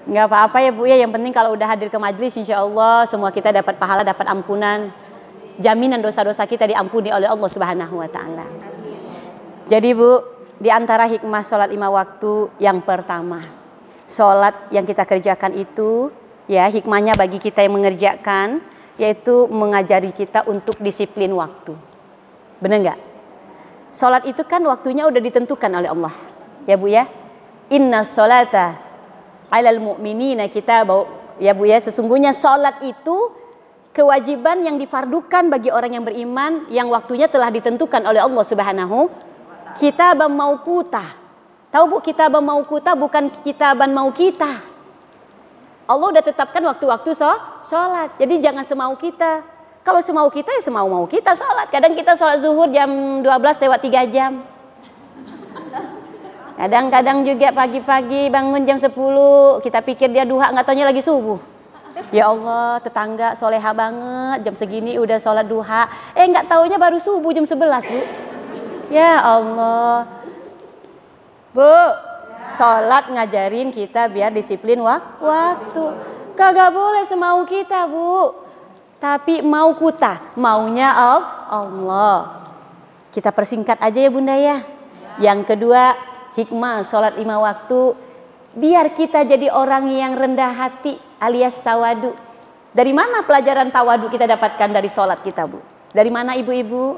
Nggak apa-apa ya Bu ya, yang penting kalau udah hadir ke majelis insya Allah semua kita dapat pahala, dapat ampunan, jaminan dosa-dosa kita diampuni oleh Allah Subhanahu wa Ta'ala. Jadi Bu, di antara hikmah sholat 5 waktu yang pertama, sholat yang kita kerjakan itu ya hikmahnya bagi kita yang mengerjakan yaitu mengajari kita untuk disiplin waktu. Benar nggak? Sholat itu kan waktunya udah ditentukan oleh Allah ya Bu ya. Inna sholata alal mu'minina kitabau, ya Bu ya, sesungguhnya salat itu kewajiban yang difardukan bagi orang yang beriman yang waktunya telah ditentukan oleh Allah Subhanahu. Kitaban mauquta. Tahu Bu, kitaban mauquta bukan kitaban mau kita. Allah udah tetapkan waktu-waktu salat. Jadi jangan semau kita. Kalau semau kita ya semau-mau kita salat. Kadang kita salat zuhur jam 12 lewat 3 jam. Kadang-kadang juga pagi-pagi bangun jam 10, kita pikir dia duha, nggak taunya lagi subuh. Ya Allah, tetangga soleha banget, jam segini udah sholat duha. Nggak taunya baru subuh jam 11 Bu. Ya Allah. Bu, sholat ngajarin kita biar disiplin waktu. Kagak boleh semau kita Bu. Tapi mau kuta, maunya Allah. Kita persingkat aja ya Bunda ya. Yang kedua, hikmah sholat 5 waktu biar kita jadi orang yang rendah hati alias tawadu. Dari mana pelajaran tawadu kita dapatkan dari sholat kita Bu? Dari mana ibu-ibu?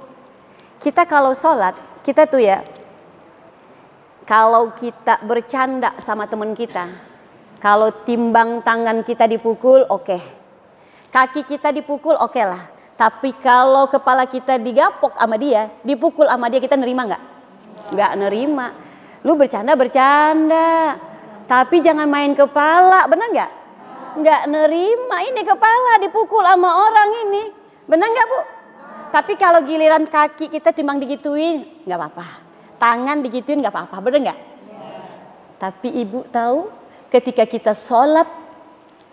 Kita kalau sholat kita tuh ya, kalau kita bercanda sama teman kita, kalau timbang tangan kita dipukul oke, kaki kita dipukul oke lah. Tapi kalau kepala kita digapok sama dia, dipukul sama dia, kita nerima nggak? Nggak nerima. Lu bercanda, tapi jangan main kepala, benar nggak? Nggak nerima, ini kepala dipukul sama orang ini, benar nggak Bu? Tapi kalau giliran kaki kita timbang digituin, nggak apa-apa. Tangan digituin nggak apa-apa, benar nggak? Tapi ibu tahu, ketika kita sholat,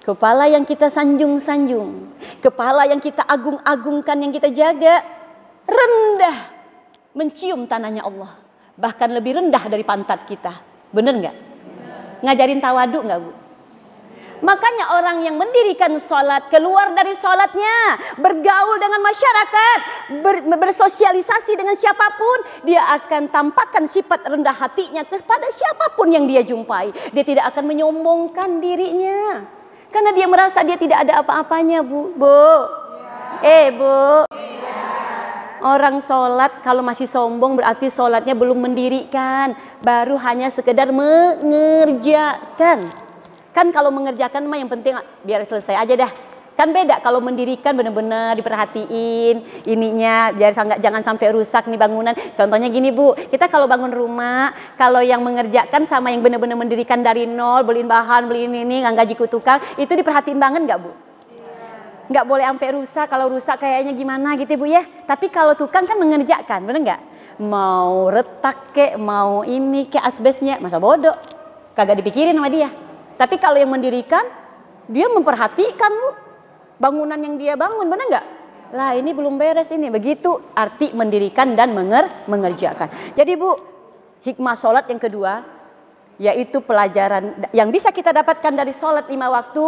kepala yang kita sanjung-sanjung, kepala yang kita agung-agungkan, yang kita jaga, rendah, mencium tanahnya Allah. Bahkan lebih rendah dari pantat kita. Bener nggak? Ngajarin tawadu nggak Bu? Makanya orang yang mendirikan sholat, keluar dari sholatnya, bergaul dengan masyarakat, bersosialisasi dengan siapapun, dia akan tampakkan sifat rendah hatinya kepada siapapun yang dia jumpai. Dia tidak akan menyombongkan dirinya. Karena dia merasa dia tidak ada apa-apanya Bu. Bu. Bu. Orang sholat kalau masih sombong berarti sholatnya belum mendirikan, baru hanya sekedar mengerjakan. Kan kalau mengerjakan mah yang penting biar selesai aja dah. Kan beda kalau mendirikan, benar-benar diperhatiin ininya biar jangan sampai rusak nih bangunan. Contohnya gini Bu, kita kalau bangun rumah, kalau yang mengerjakan sama yang benar-benar mendirikan dari nol, beliin bahan, beliin ini, nggak gaji tukang, itu diperhatiin banget nggak Bu? Nggak boleh sampai rusak. Kalau rusak kayaknya gimana gitu Bu ya. Tapi kalau tukang kan mengerjakan, bener nggak? Mau retak kek, mau ini kek asbesnya, masa bodoh, kagak dipikirin sama dia. Tapi kalau yang mendirikan, dia memperhatikan Bu, bangunan yang dia bangun, bener nggak? Lah ini belum beres ini. Begitu arti mendirikan dan mengerjakan. Jadi Bu, hikmah sholat yang kedua, yaitu pelajaran yang bisa kita dapatkan dari sholat 5 waktu,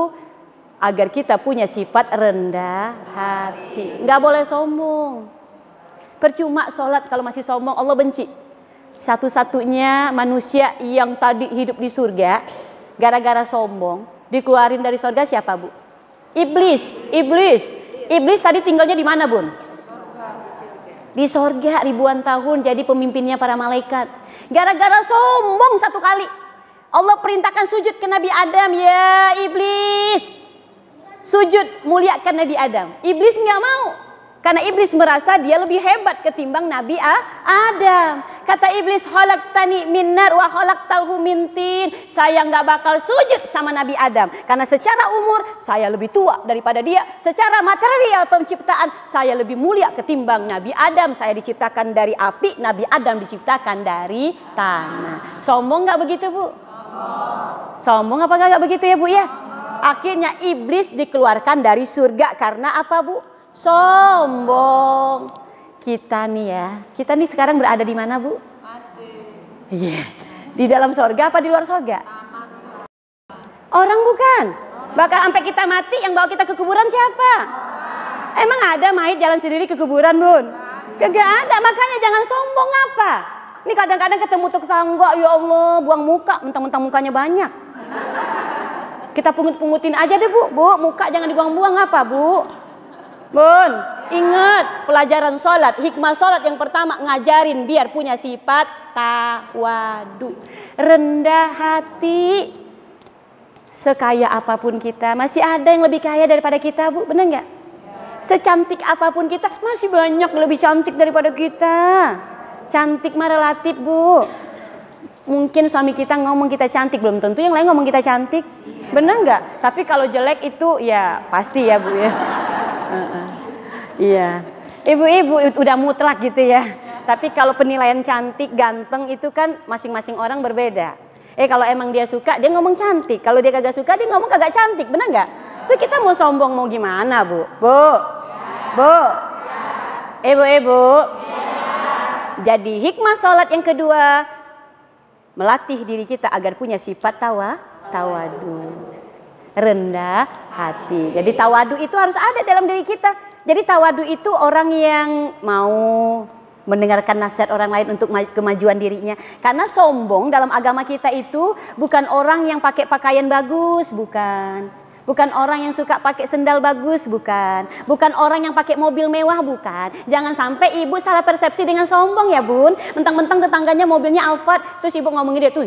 agar kita punya sifat rendah hati. Nggak boleh sombong. Percuma sholat kalau masih sombong, Allah benci. Satu-satunya manusia yang tadi hidup di surga, gara-gara sombong, dikeluarin dari surga siapa Bu? Iblis. Iblis tadi tinggalnya di mana Bun? Di surga ribuan tahun jadi pemimpinnya para malaikat. Gara-gara sombong satu kali, Allah perintahkan sujud ke Nabi Adam. Ya iblis, sujud muliakan Nabi Adam. Iblis nggak mau, karena iblis merasa dia lebih hebat ketimbang Nabi Adam. Kata iblis, khalaqtani min nar wa khalaqtahu min tin. Saya nggak bakal sujud sama Nabi Adam karena secara umur saya lebih tua daripada dia. Secara material penciptaan saya lebih mulia ketimbang Nabi Adam. Saya diciptakan dari api, Nabi Adam diciptakan dari tanah. Sombong nggak begitu Bu? Sombong apa nggak begitu ya Bu ya? Akhirnya iblis dikeluarkan dari surga karena apa Bu? Sombong. Kita nih sekarang berada di mana Bu? Pasti. Iya. Di dalam surga apa di luar surga? Orang bukan. Bahkan sampai kita mati yang bawa kita ke kuburan siapa? Emang ada mayit jalan sendiri ke kuburan, Bun? Kagak ada. Makanya jangan sombong apa. Ini kadang-kadang ketemu tetangga, ya Allah, buang muka, mentang-mentang mukanya banyak. Kita pungut-pungutin aja deh, Bu. Bu, muka jangan dibuang-buang apa, Bu? Bun, ingat pelajaran sholat, hikmah sholat yang pertama ngajarin biar punya sifat tawadu, rendah hati. Sekaya apapun kita, masih ada yang lebih kaya daripada kita, Bu, benar nggak? Secantik apapun kita, masih banyak lebih cantik daripada kita. Cantik mah relatif, Bu. Mungkin suami kita ngomong kita cantik, belum tentu yang lain ngomong kita cantik, benar nggak? Tapi kalau jelek itu ya pasti ya, Bu ya. Iya, ibu-ibu udah mutlak gitu ya. Tapi kalau penilaian cantik, ganteng itu kan masing-masing orang berbeda. Kalau emang dia suka, dia ngomong cantik. Kalau dia kagak suka, dia ngomong kagak cantik, benar nggak? Tuh kita mau sombong mau gimana, Bu? Bu, Bu, ibu-ibu. Jadi hikmah sholat yang kedua, melatih diri kita agar punya sifat tawadu, rendah hati. Jadi tawadu itu harus ada dalam diri kita. Jadi tawadu itu orang yang mau mendengarkan nasihat orang lain untuk kemajuan dirinya. Karena sombong dalam agama kita itu bukan orang yang pakai pakaian bagus, bukan. Bukan orang yang suka pakai sendal bagus, bukan. Bukan orang yang pakai mobil mewah, bukan. Jangan sampai ibu salah persepsi dengan sombong ya, Bun. Mentang-mentang tetangganya mobilnya Alphard, terus ibu ngomongin dia tuh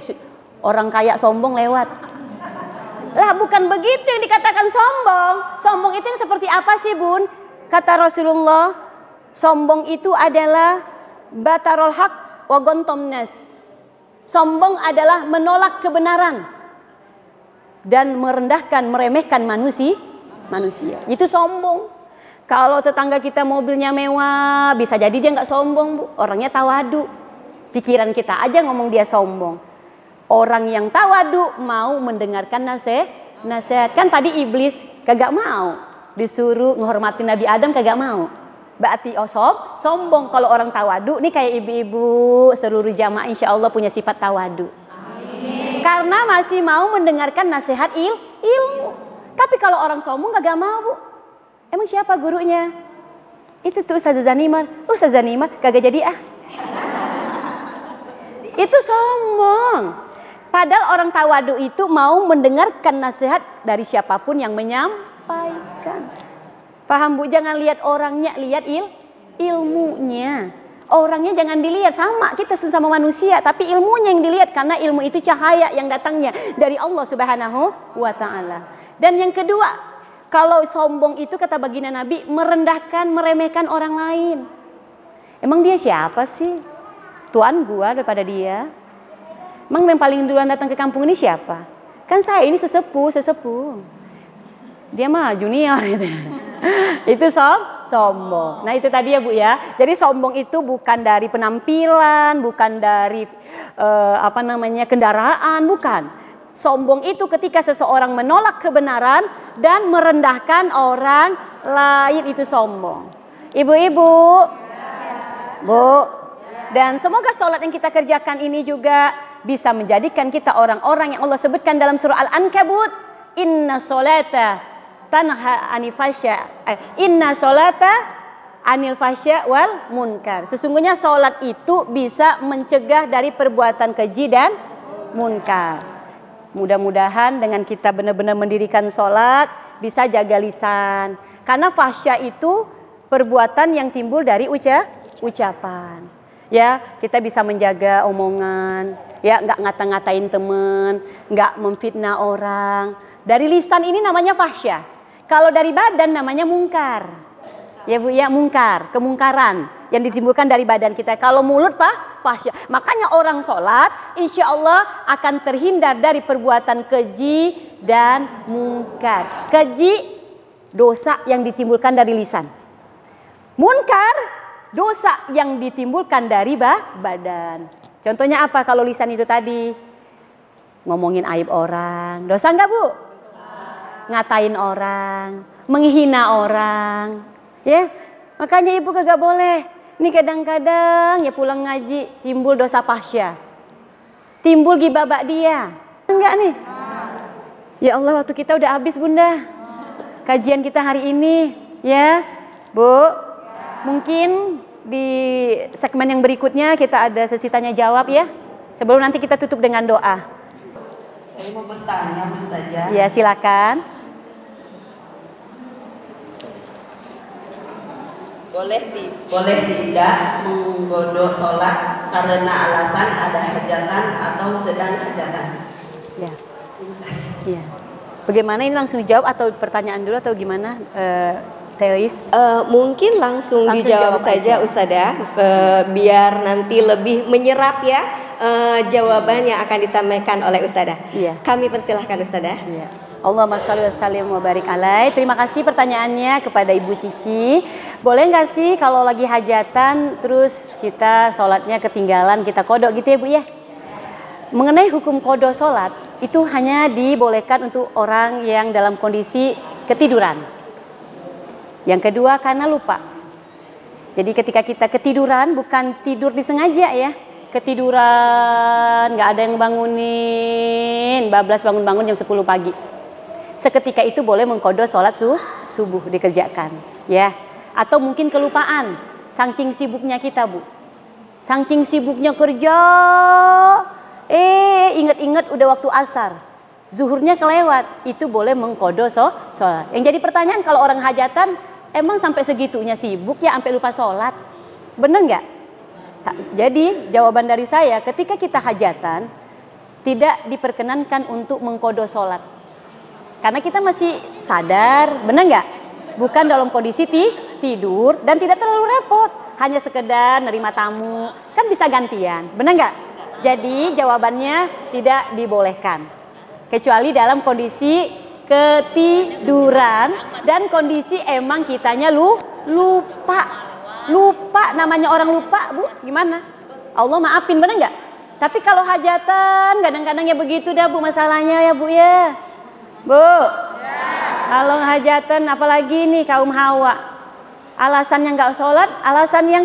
orang kaya sombong lewat. Lah bukan begitu yang dikatakan sombong. Sombong itu yang seperti apa sih, Bun? Kata Rasulullah, sombong itu adalah batarul haq wa gontomnes. Sombong adalah menolak kebenaran dan merendahkan, meremehkan manusia. Itu sombong. Kalau tetangga kita mobilnya mewah, bisa jadi dia nggak sombong, Bu. Orangnya tawadu. Pikiran kita aja ngomong dia sombong. Orang yang tawadu mau mendengarkan nasihat. Kan tadi iblis kagak mau. Disuruh menghormati Nabi Adam kagak mau. Berarti sombong. Kalau orang tawadu, nih kayak ibu-ibu seluruh jamaah insya Allah punya sifat tawadu. Amin. Karena masih mau mendengarkan nasihat ilmu. Tapi kalau orang sombong kagak mau, Bu. Emang siapa gurunya? Itu tuh Ustazah Zanimar. Ustazah Zanimar kagak jadi ah. Itu sombong. Padahal orang tawadu itu mau mendengarkan nasihat dari siapapun yang menyampaikan. Paham, Bu? Jangan lihat orangnya, lihat ilmunya. Orangnya jangan dilihat, sama kita sesama manusia, tapi ilmunya yang dilihat karena ilmu itu cahaya yang datangnya dari Allah Subhanahu wa taala. Dan yang kedua, kalau sombong itu kata baginda Nabi merendahkan, meremehkan orang lain. Emang dia siapa sih? Tuan gua daripada dia. Emang yang paling duluan datang ke kampung ini siapa? Kan saya ini sesepuh. Dia mah junior gitu. Itu sombong. Nah itu tadi ya, Bu ya. Jadi sombong itu bukan dari penampilan, bukan dari kendaraan, bukan. Sombong itu ketika seseorang menolak kebenaran dan merendahkan orang lain, itu sombong. Ibu-ibu, Bu, dan semoga sholat yang kita kerjakan ini juga bisa menjadikan kita orang-orang yang Allah sebutkan dalam surah Al-Ankabut, inna sholata tanha anil fasya, inna sholata anil fasya wal munkar. Sesungguhnya sholat itu bisa mencegah dari perbuatan keji dan munkar. Mudah-mudahan dengan kita benar-benar mendirikan sholat bisa jaga lisan. Karena fasya itu perbuatan yang timbul dari ucapan. Ya, kita bisa menjaga omongan, ya, nggak ngata-ngatain teman, nggak memfitnah orang. Dari lisan ini namanya fahsya. Kalau dari badan namanya mungkar. Ya, Bu, ya, mungkar, kemungkaran yang ditimbulkan dari badan kita. Kalau mulut fahsya. Makanya orang sholat insya Allah akan terhindar dari perbuatan keji dan mungkar. Keji, dosa yang ditimbulkan dari lisan. Munkar, dosa yang ditimbulkan dari badan. Contohnya apa kalau lisan itu tadi? Ngomongin aib orang. Dosa enggak, Bu? Ngatain orang, menghina orang. Ya, makanya ibu kagak boleh. Ini kadang-kadang ya pulang ngaji timbul dosa fahsya. Timbul ghibah dia. Enggak nih? Ya Allah, waktu kita udah habis Bunda. Kajian kita hari ini, ya Bu. Mungkin di segmen yang berikutnya kita ada sesi tanya jawab ya. Sebelum nanti kita tutup dengan doa. Saya mau bertanya, Ustazah. Ya, silakan. Boleh tidak menggoda sholat karena alasan ada hajatan atau sedang hajatan? Ya. Ya. Bagaimana ini langsung dijawab atau pertanyaan dulu atau gimana, Teis? Mungkin langsung dijawab saja Ustazah, biar nanti lebih menyerap ya jawaban yang akan disampaikan oleh Ustazah. Iya. Kami persilahkan Ustazah. Iya. Allahumma sholli wa sallim wa barik alaih. Terima kasih pertanyaannya kepada Ibu Cici. Boleh nggak sih kalau lagi hajatan terus kita sholatnya ketinggalan, kita kodok gitu ya Bu ya? Mengenai hukum kodok sholat itu hanya dibolehkan untuk orang yang dalam kondisi ketiduran. Yang kedua karena lupa. Jadi ketika kita ketiduran, bukan tidur disengaja ya, ketiduran nggak ada yang bangunin, bablas bangun-bangun jam 10 pagi. Seketika itu boleh mengkodok sholat subuh dikerjakan ya. Atau mungkin kelupaan, saking sibuknya kita Bu, saking sibuknya kerja, inget-inget udah waktu asar, zuhurnya kelewat, itu boleh mengkodok sholat. Yang jadi pertanyaan, kalau orang hajatan emang sampai segitunya sibuk ya sampai lupa sholat, bener nggak? Jadi jawaban dari saya, ketika kita hajatan tidak diperkenankan untuk mengkodok sholat, karena kita masih sadar, bener nggak? Bukan dalam kondisi tidur dan tidak terlalu repot, hanya sekedar nerima tamu, kan bisa gantian, bener nggak? Jadi jawabannya tidak dibolehkan, kecuali dalam kondisi ketiduran dan kondisi emang kitanya lupa, namanya orang lupa Bu, gimana? Allah maafin, bener nggak? Tapi kalau hajatan kadang-kadang ya begitu dah Bu masalahnya ya Bu ya, Bu. Kalau hajatan apalagi nih kaum hawa, alasannya nggak sholat, alasan yang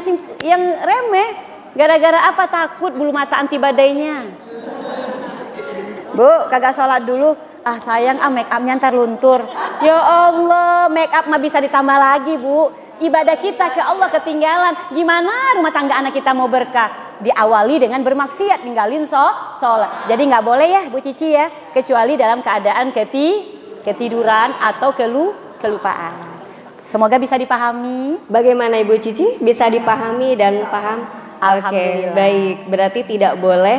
remeh, gara-gara apa? Takut bulu mata anti badainya. Bu, kagak sholat dulu, sayang make upnya ntar luntur. Ya Allah, make up mah bisa ditambah lagi Bu. Ibadah kita ke Allah ketinggalan, gimana rumah tangga anak kita mau berkah? Diawali dengan bermaksiat, ninggalin sholat. Jadi nggak boleh ya Bu Cici ya, kecuali dalam keadaan ketiduran atau kelupaan. Semoga bisa dipahami. Bagaimana Ibu Cici? Bisa dipahami dan paham? Oke, baik. Berarti tidak boleh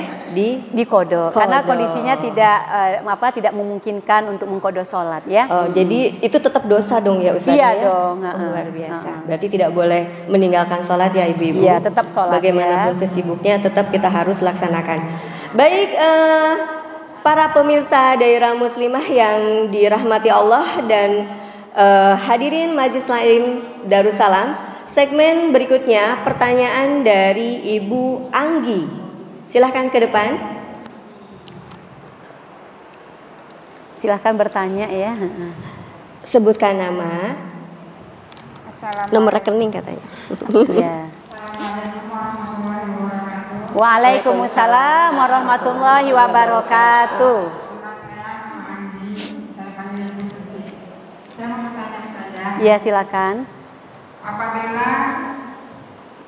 dikodok karena kondisinya tidak memungkinkan untuk mengkodok sholat ya. Oh, jadi itu tetap dosa dong ya Ustazah? Iya ya? dong. Luar biasa. Berarti tidak boleh meninggalkan sholat ya Ibu-ibu. Iya, tetap sholat. Bagaimanapun sesibuknya tetap kita harus laksanakan. Baik, para pemirsa daerah muslimah yang dirahmati Allah dan hadirin Majelis Taklim Darussalam. Segmen berikutnya pertanyaan dari Ibu Anggi. Silahkan ke depan. Silahkan bertanya ya. Sebutkan nama, nomor rekening katanya. Ya. Waalaikumsalam warahmatullahi wabarakatuh. Ya, silakan. Apabila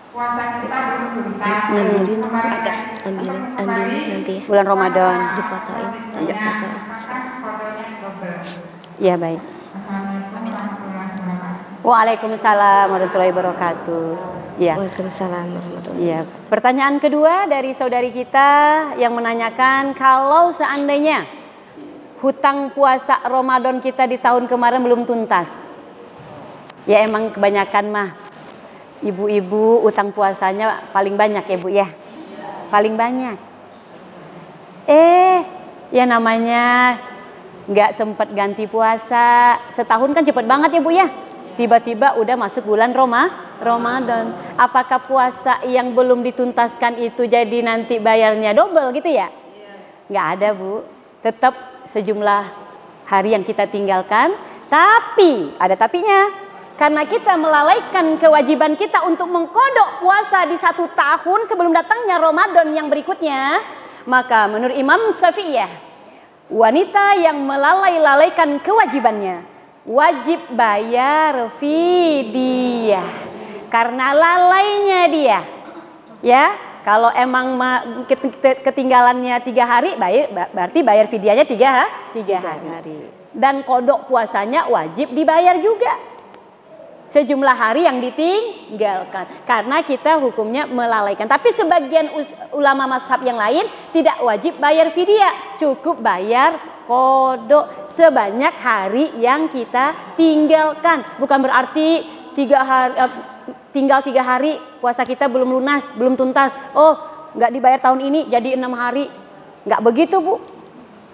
puasa kita belum tuntas, ambilin nanti ya. Bulan Ramadan difotoin, tanda foto. Ya, baik. Waalaikumsalam warahmatullahi wabarakatuh. Ya. Waalaikumsalam warahmatullahi wabarakatuh. Ya. Pertanyaan kedua dari saudari kita yang menanyakan, kalau seandainya hutang puasa Ramadan kita di tahun kemarin belum tuntas. Ya emang kebanyakan mah ibu-ibu utang puasanya paling banyak ya Bu ya. Paling banyak. Ya namanya nggak sempat ganti puasa. Setahun kan cepet banget ya Bu ya. Tiba-tiba udah masuk bulan Ramadan. Apakah puasa yang belum dituntaskan itu jadi nanti bayarnya double gitu ya? Nggak ada Bu. Tetap sejumlah hari yang kita tinggalkan. Tapi ada tapinya. Karena kita melalaikan kewajiban kita untuk mengkodok puasa di 1 tahun sebelum datangnya Ramadan yang berikutnya, maka menurut Imam Syafi'iyah, wanita yang melalaikan kewajibannya wajib bayar fidyah karena lalainya dia. Ya, kalau emang ketinggalannya 3 hari, berarti bayar fidyahnya 3 hari. Dan kodok puasanya wajib dibayar juga sejumlah hari yang ditinggalkan karena kita hukumnya melalaikan. Tapi sebagian ulama mazhab yang lain tidak wajib bayar fidyah, cukup bayar kodok sebanyak hari yang kita tinggalkan. Bukan berarti tinggal 3 hari puasa kita belum lunas, belum tuntas. Oh, nggak dibayar tahun ini jadi 6 hari. Nggak begitu, Bu.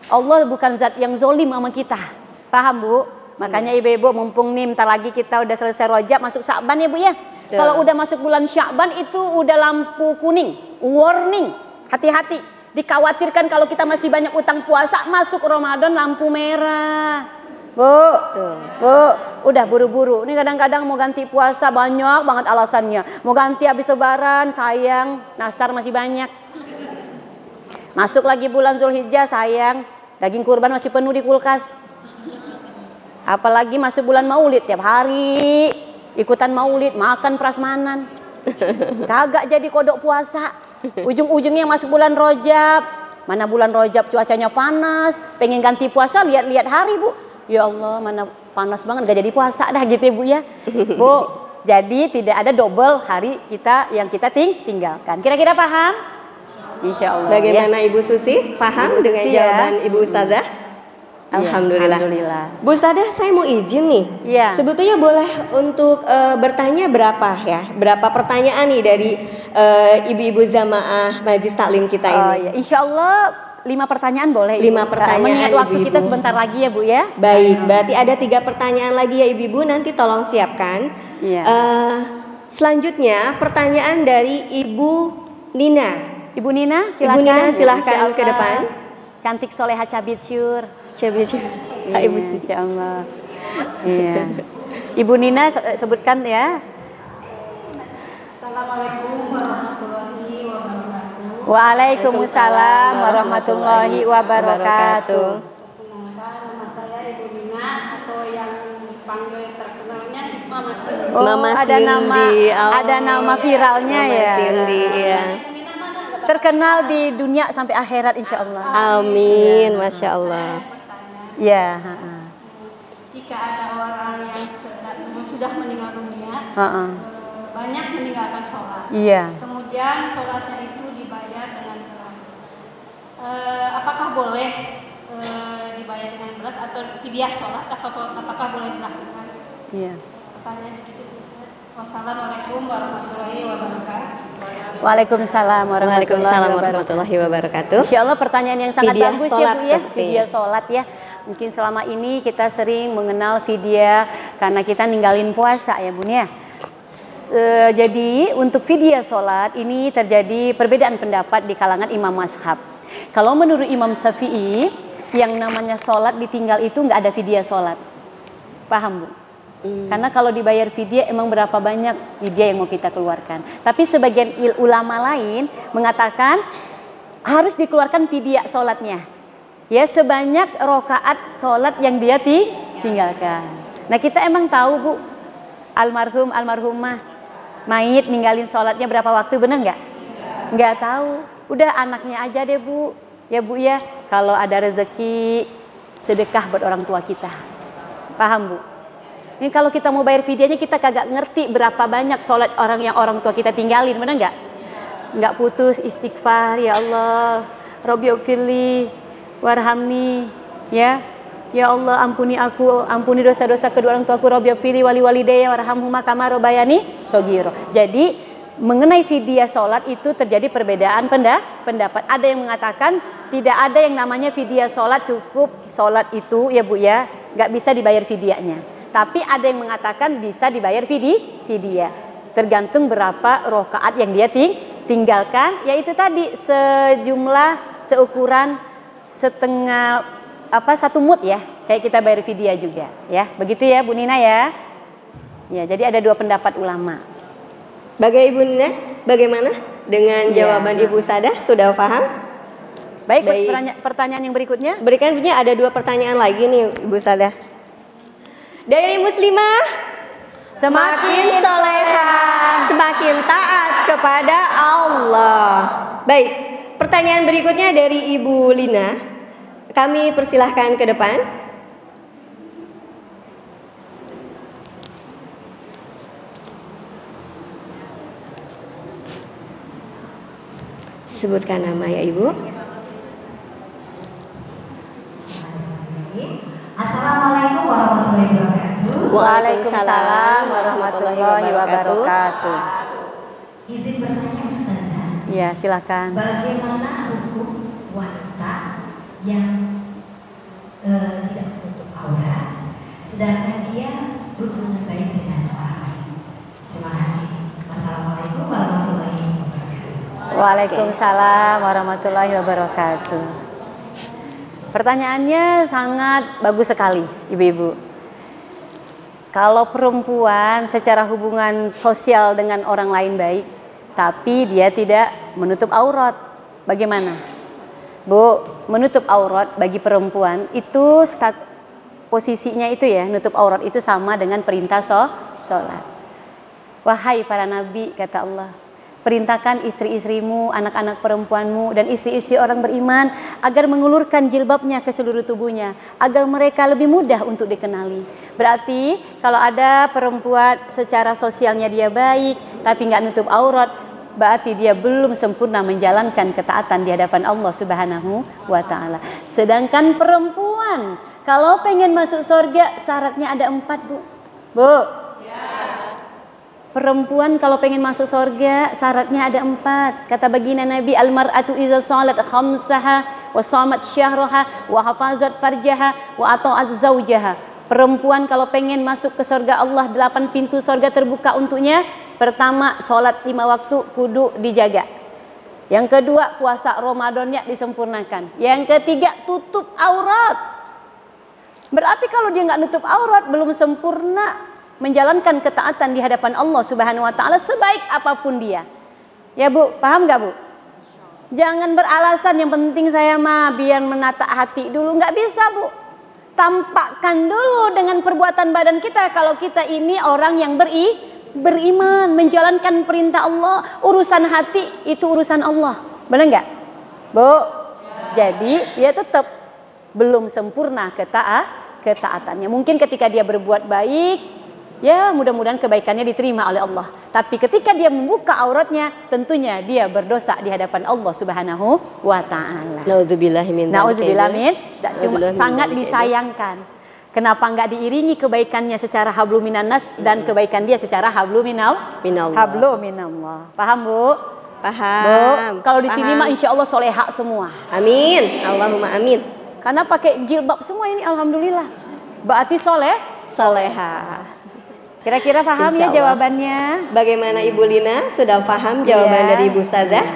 Allah bukan zat yang zolim sama kita. Paham, Bu? Makanya ibu-ibu mumpung nih bentar lagi kita udah selesai Rajab, masuk Sya'ban ya, Bu ya. Kalau udah masuk bulan Sya'ban itu udah lampu kuning, warning, hati-hati. Dikhawatirkan kalau kita masih banyak utang puasa, masuk Ramadan lampu merah. Bu, udah buru-buru. Ini kadang-kadang mau ganti puasa banyak banget alasannya. Mau ganti habis lebaran, sayang, nastar masih banyak. Masuk lagi bulan Zulhijjah, sayang, daging kurban masih penuh di kulkas. Apalagi masuk bulan Maulid, tiap hari ikutan Maulid, makan prasmanan. Kagak jadi kodok puasa. Ujung-ujungnya masuk bulan Rajab. Mana bulan Rajab cuacanya panas, pengen ganti puasa, lihat-lihat hari, Bu. Ya Allah, mana panas banget, gak jadi puasa dah gitu ya, Bu ya. Bu, jadi tidak ada double hari kita yang kita tinggalkan. Kira-kira paham? Insya Allah. Bagaimana ya? Ibu Susi paham Ibu dengan Susi jawaban ya? Ibu Ustadzah? Alhamdulillah. Alhamdulillah. Bu Ustadzah, saya mau izin nih. Ya. Sebetulnya boleh untuk bertanya berapa ya? Berapa pertanyaan nih dari ibu-ibu jamaah Majlis Taklim kita ini? Oh ya, Insya Allah 5 pertanyaan boleh. 5 pertanyaan mengingat waktu ibu-ibu. kita sebentar lagi ya, Bu ya. Baik, berarti ada 3 pertanyaan lagi ya ibu-ibu. Nanti tolong siapkan. Ya. Selanjutnya pertanyaan dari Ibu Nina. Ibu Nina, silakan. Ibu Nina silahkan ke depan. Cantik soleha cabit syur. Coba Ibu. Insya Allah. Iya. Ibu Nina sebutkan ya. Assalamualaikum warahmatullahi wabarakatuh. Waalaikumsalam warahmatullahi wabarakatuh. Nama saya Ibu Nina atau yang dipanggil terkenalnya Mama Cindy. Oh, Mama ada Cindy. ada nama viralnya Mama ya. Cindy, ya. Terkenal di dunia sampai akhirat insya Allah. Amin, Masya Allah. Ya. Jika ada orang yang sudah meninggal dunia, banyak meninggalkan sholat. Iya. Kemudian sholatnya itu dibayar dengan beras. Apakah boleh dibayar dengan beras atau fidyah sholat? Apakah boleh dilakukan? Iya. Pertanyaan begitu, Ustaz. Wassalamualaikum warahmatullahi wabarakatuh. Waalaikumsalam warahmatullahi wabarakatuh. Insya Allah pertanyaan yang sangat Fidyah bagus sholat ya, Bu ya. seperti Fidyah sholat ya. Mungkin selama ini kita sering mengenal fidyah karena kita ninggalin puasa ya, Bun ya. Jadi untuk fidyah sholat ini terjadi perbedaan pendapat di kalangan imam mazhab. Kalau menurut Imam Syafi'i, yang namanya sholat ditinggal itu nggak ada fidyah sholat. Paham, Bu? Karena kalau dibayar fidyah emang berapa banyak fidyah yang mau kita keluarkan. Tapi sebagian ulama lain mengatakan harus dikeluarkan fidyah sholatnya. Ya sebanyak rokaat sholat yang dia tinggalkan. Nah kita emang tahu, Bu, almarhum almarhumah mayit ninggalin sholatnya berapa waktu, bener nggak? Nggak tahu. Udah anaknya aja deh, Bu. Ya, Bu ya. Kalau ada rezeki sedekah buat orang tua kita. Paham, Bu? Ini kalau kita mau bayar fidyahnya kita kagak ngerti berapa banyak sholat orang tua kita tinggalin, bener nggak? Nggak putus istighfar, ya Allah, Rabbighfirli warhamni, ya Allah ampuni aku, ampuni dosa-dosa kedua orang tuaku, Rabbighfirli wali walidayya warhamhuma kama rabbayani shaghira. Jadi mengenai fidyah sholat itu terjadi perbedaan pendapat. Ada yang mengatakan tidak ada yang namanya fidyah sholat, cukup sholat itu ya, Bu ya, nggak bisa dibayar fidyahnya. Tapi ada yang mengatakan bisa dibayar fidyah. Tergantung berapa rokaat yang dia tinggalkan. Yaitu tadi sejumlah seukuran setengah 1 mud ya. Kayak kita bayar fidyah juga ya. Begitu ya Bu Nina ya. Ya, jadi ada 2 pendapat ulama. Bagaimana Ibu Nina? Bagaimana dengan jawaban Ibu Sadah? Sudah paham? Baik, Baik. pertanyaan yang berikutnya. Berikutnya ada 2 pertanyaan lagi nih Ibu Ustazah. Dari muslimah semakin soleha, semakin taat kepada Allah. Baik, pertanyaan berikutnya dari Ibu Lina. Kami persilahkan ke depan. Sebutkan nama ya Ibu. Assalamualaikum warahmatullahi wabarakatuh. Waalaikumsalam warahmatullahi wabarakatuh. Izin bertanya Ustazah, Iya, silakan. bagaimana hukum wanita yang tidak menutup aurat, sedangkan dia berhubungan baik dengan orang lain? Terima kasih. Wassalamualaikum warahmatullahi wabarakatuh. Waalaikumsalam warahmatullahi wabarakatuh. Pertanyaannya sangat bagus sekali, Ibu-ibu. Kalau perempuan secara hubungan sosial dengan orang lain baik, tapi dia tidak menutup aurat, bagaimana? Bu, menutup aurat bagi perempuan itu posisinya itu ya, nutup aurat itu sama dengan perintah sholat. Wahai para nabi, kata Allah, perintahkan istri-istrimu, anak-anak perempuanmu, dan istri-istri orang beriman agar mengulurkan jilbabnya ke seluruh tubuhnya, agar mereka lebih mudah untuk dikenali. Berarti kalau ada perempuan secara sosialnya dia baik, tapi nggak nutup aurat, berarti dia belum sempurna menjalankan ketaatan di hadapan Allah Subhanahu wa Ta'ala. Sedangkan perempuan kalau pengen masuk surga syaratnya ada 4, Bu. Bu. Perempuan kalau pengen masuk surga syaratnya ada 4. Kata baginda Nabi, al-mar'atu idza shalat khamsaha wa shamat syahraha wa hafazat farjaha wa ata'at zaujaha. Perempuan kalau pengen masuk ke surga Allah, 8 pintu surga terbuka untuknya. Pertama, sholat 5 waktu kudu dijaga. Yang kedua, puasa Ramadannya disempurnakan. Yang ketiga, tutup aurat. Berarti kalau dia nggak nutup aurat, belum sempurna menjalankan ketaatan di hadapan Allah Subhanahu wa Ta'ala sebaik apapun dia. Ya Bu, paham nggak Bu? Jangan beralasan yang penting saya mah biar menata hati dulu, nggak bisa Bu. Tampakkan dulu dengan perbuatan badan kita kalau kita ini orang yang beriman, menjalankan perintah Allah. Urusan hati itu urusan Allah, benar nggak Bu? Jadi dia tetap belum sempurna ketaatannya. Mungkin ketika dia berbuat baik, ya mudah-mudahan kebaikannya diterima oleh Allah. Tapi ketika dia membuka auratnya, tentunya dia berdosa di hadapan Allah Subhanahu wa Ta'ala. Nauzubillah min sangat disayangkan. Kenapa nggak diiringi kebaikannya secara hablum minannas dan kebaikan dia secara hablum minallah. Paham Bu? Paham. Bu, kalau di sini mah insya Allah soleha semua. Amin. Allahumma amin. Karena pakai jilbab semua ini, alhamdulillah. Berarti soleha. Kira-kira paham ya jawabannya? Bagaimana Ibu Lina? Sudah paham jawaban dari Ibu Ustazah?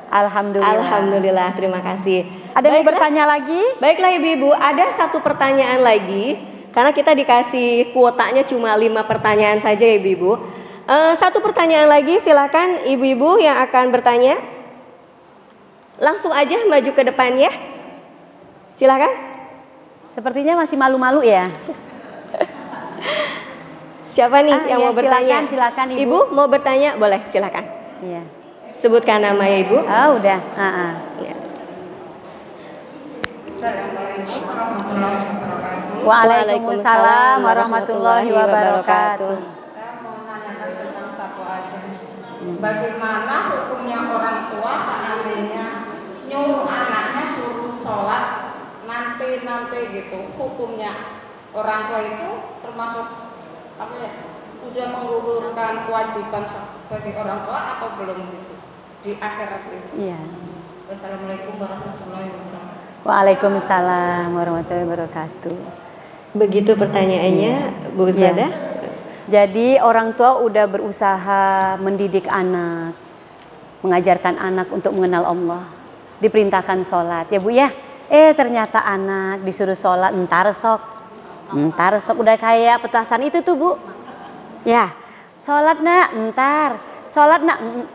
Alhamdulillah. Alhamdulillah, terima kasih. Ada yang bertanya lagi? Baiklah Ibu-ibu, ada satu pertanyaan lagi. Karena kita dikasih kuotanya cuma 5 pertanyaan saja ya Ibu-ibu. Satu pertanyaan lagi, silakan Ibu-ibu yang akan bertanya. Langsung aja maju ke depan ya. Silakan. Sepertinya masih malu-malu ya. Siapa nih yang mau bertanya? Silakan Ibu. Ibu mau bertanya? Boleh, silakan. Iya. Sebutkan nama ya Ibu. Udah. Ya. Assalamualaikum warahmatullahi wabarakatuh. Waalaikumsalam warahmatullahi wabarakatuh. Saya mau nanyakan tentang satu aja. Bagaimana hukumnya orang tua seandainya nyuruh anaknya suruh sholat nanti gitu? Hukumnya orang tua itu termasuk apa ya? Sudah menggugurkan kewajiban bagi orang tua atau belum gitu di akhirat besok? Iya. Wassalamualaikum warahmatullahi wabarakatuh. Waalaikumsalam warahmatullahi wabarakatuh. Begitu pertanyaannya, Bu Ustazah. Jadi orang tua udah berusaha mendidik anak, mengajarkan anak untuk mengenal Allah, diperintahkan sholat ya Bu ya. Ternyata anak disuruh sholat entar sok udah kayak petasan itu tuh Bu. Ya, sholat nak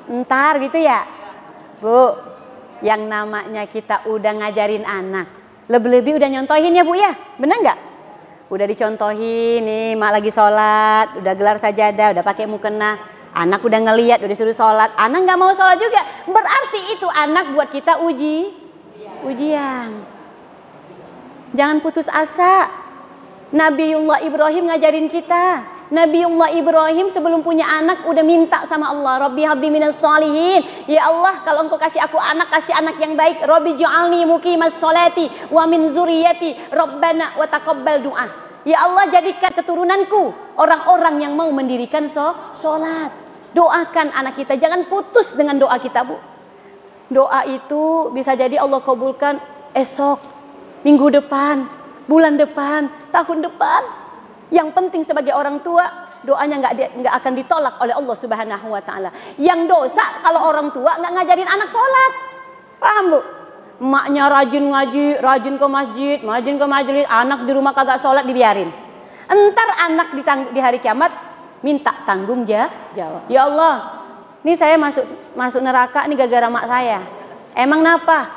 entar gitu ya Bu. Yang namanya kita udah ngajarin anak, lebih-lebih udah nyontohin ya Bu ya, bener nggak? Udah dicontohin nih, mak lagi sholat, udah gelar sajadah, udah pakai mukena, anak udah ngeliat, udah disuruh sholat, anak nggak mau sholat juga, berarti itu anak buat kita ujian. Jangan putus asa. Nabiullah Ibrahim ngajarin kita. Nabiullah Ibrahim sebelum punya anak udah minta sama Allah, Rabbi habli minas sholihin. Ya Allah, kalau Engkau kasih aku anak, kasih anak yang baik. Rabbi ja'alni muqimas sholati wa min zuriyati Rabbana wa taqabbal du'a. Ya Allah, jadikan keturunanku orang-orang yang mau mendirikan sholat. Doakan anak kita, jangan putus dengan doa kita Bu. Doa itu bisa jadi Allah kabulkan esok, minggu depan, bulan depan, tahun depan. Yang penting sebagai orang tua, doanya nggak akan ditolak oleh Allah Subhanahu wa Ta'ala. Yang dosa kalau orang tua nggak ngajarin anak sholat, paham Bu? Emaknya rajin ngaji, rajin ke masjid, anak di rumah kagak sholat dibiarin. Entar anak di hari kiamat minta tanggung jawab. Ya Allah, ini saya masuk neraka nih gara-gara mak saya. Emang kenapa?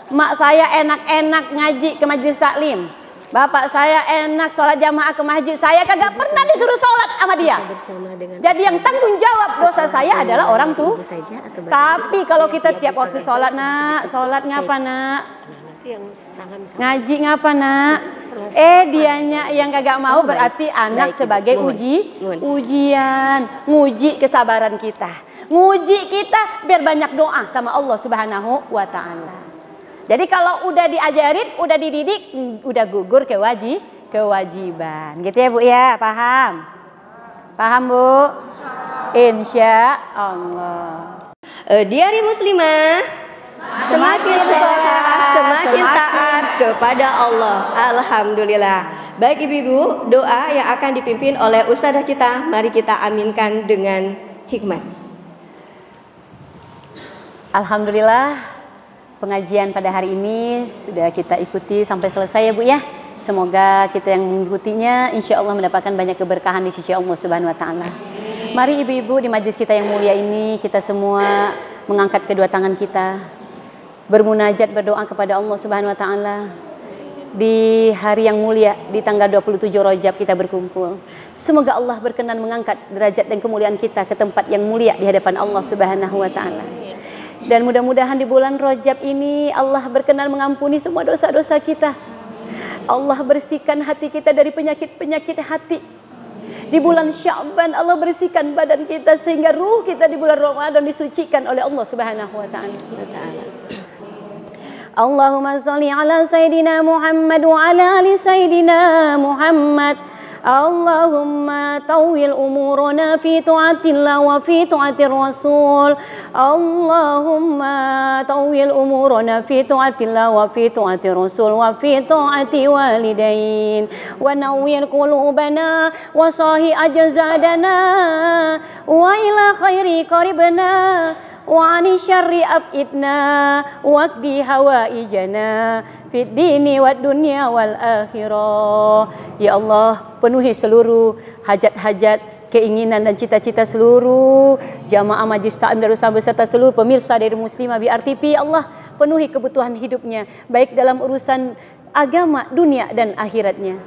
Mak saya enak-enak ngaji ke majelis taklim. Bapak saya enak sholat jamaah ke masjid, saya kagak pernah disuruh sholat sama dia. Jadi yang tanggung jawab dosa saya adalah orang tuh. Tapi kalau kita tiap waktu sholat nak, sholat ngapa nak? Ngaji ngapa nak? Dianya yang kagak mau, berarti anak sebagai ujian, nguji kesabaran kita, nguji kita biar banyak doa sama Allah Subhanahu wa Ta'ala. Jadi kalau udah diajarin, udah dididik, udah gugur kewajiban. Gitu ya Bu ya, paham? Paham Bu? Insya Allah. Diari muslimah, semakin sehat, semakin taat kepada Allah. Alhamdulillah. Baik ibu-ibu, doa yang akan dipimpin oleh ustadzah kita, mari kita aminkan dengan hikmat. Alhamdulillah. Pengajian pada hari ini sudah kita ikuti sampai selesai ya Bu ya. Semoga kita yang mengikutinya insya Allah mendapatkan banyak keberkahan di sisi Allah Subhanahu wa Ta'ala. Mari ibu-ibu di majlis kita yang mulia ini, kita semua mengangkat kedua tangan kita, bermunajat, berdoa kepada Allah Subhanahu wa Ta'ala. Di hari yang mulia, di tanggal 27 Rajab kita berkumpul. Semoga Allah berkenan mengangkat derajat dan kemuliaan kita ke tempat yang mulia di hadapan Allah Subhanahu wa Ta'ala. Dan mudah-mudahan di bulan Rajab ini Allah berkenan mengampuni semua dosa-dosa kita. Allah bersihkan hati kita dari penyakit-penyakit hati. Di bulan Sya'ban Allah bersihkan badan kita sehingga ruh kita di bulan Ramadan disucikan oleh Allah Subhanahu wa Ta'ala. Allahumma shalli ala Sayyidina Muhammad wa ala ali Sayyidina Muhammad. Allahumma tawil umurana fi ta'atillah wa fi ta'atir Rasul. Allahumma tawil umurana fi ta'atillah wa fi ta'atir Rasul wa fi ta'ati walidain. Wa nawwir qulubana wa sahi ajzadana wa ila khairi qaribna wa ani syarri abidna waqdi hawaijana fid dini wad dunya wal akhirah. Ya Allah, penuhi seluruh hajat-hajat, keinginan dan cita-cita seluruh jamaah Majlis Taklim Darussalam beserta seluruh pemirsa dari Muslimah BRTP. Allah, penuhi kebutuhan hidupnya baik dalam urusan agama, dunia dan akhiratnya.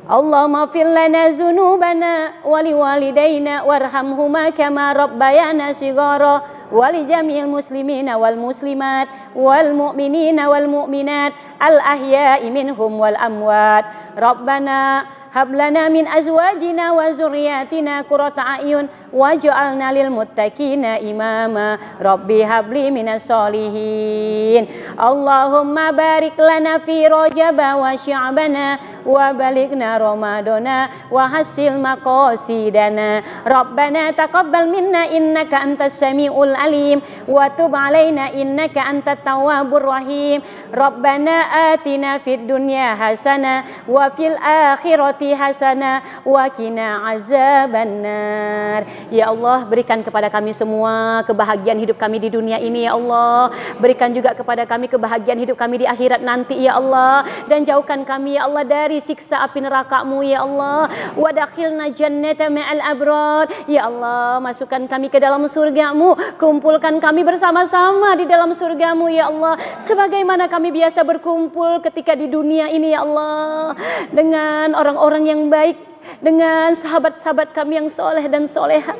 Allahumma fir lana dzunubana wa liwalidayna warhamhuma kama rabbayana shighara wa li jami'il muslimina wal muslimat wal mu'minina wal mu'minat al ahya'i minhum wal amwat. Rabbana hab lana min azwajina wa dzurriyyatina qurrata a'yun waj'alna lil muttaqina imama. Rabbi habli minas solihin. Allahumma barik lana fi Rajab wa Sya'bana wa balighna Ramadana wa hasil maqasidana. Rabbana taqabbal minna innaka antas samiul alim wa tub alaina innaka antat tawwabur rahim. Rabbana atina fid dunya hasanah wa fil akhirati hasanah wa qina azabannar. Ya Allah, berikan kepada kami semua kebahagiaan hidup kami di dunia ini ya Allah. Berikan juga kepada kami kebahagiaan hidup kami di akhirat nanti ya Allah. Dan jauhkan kami ya Allah dari siksa api neraka-Mu ya Allah. Wa dakhilna jannata ma'al abrar. Ya Allah, masukkan kami ke dalam surga-Mu. Kumpulkan kami bersama-sama di dalam surga-Mu ya Allah. Sebagaimana kami biasa berkumpul ketika di dunia ini ya Allah. Dengan orang-orang yang baik, dengan sahabat-sahabat kami yang soleh dan soleha.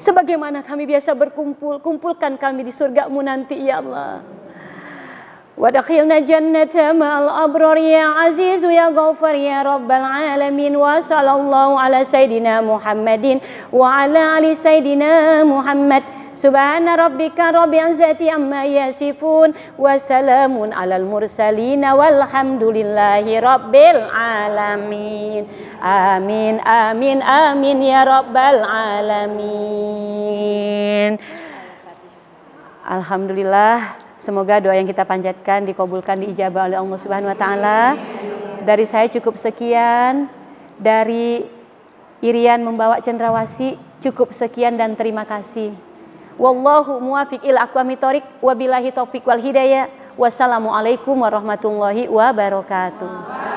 Sebagaimana kami biasa berkumpul, kumpulkan kami di surga-Mu nanti ya Allah. Wa dakhilna jannata ma'al abrar ya azizu ya ghafar ya rabbal alamin. Wa sallallahu ala sayyidina Muhammadin wa ala ali sayyidina Muhammad. Subhana rabbika rabbil izzati amma yasifun wa salamun alal mursalin walhamdulillahi rabbil alamin. Amin amin amin ya rabbal alamin. Alhamdulillah, semoga doa yang kita panjatkan dikabulkan, diijabah oleh Allah Subhanahu wa taala. Dari saya cukup sekian, dari Irian membawa cendrawasih cukup sekian dan terima kasih. Wallahu muwafiq ila aqwamit thoriq, wabillahi taufiq wal hidayah. Wassalamualaikum warahmatullahi wabarakatuh.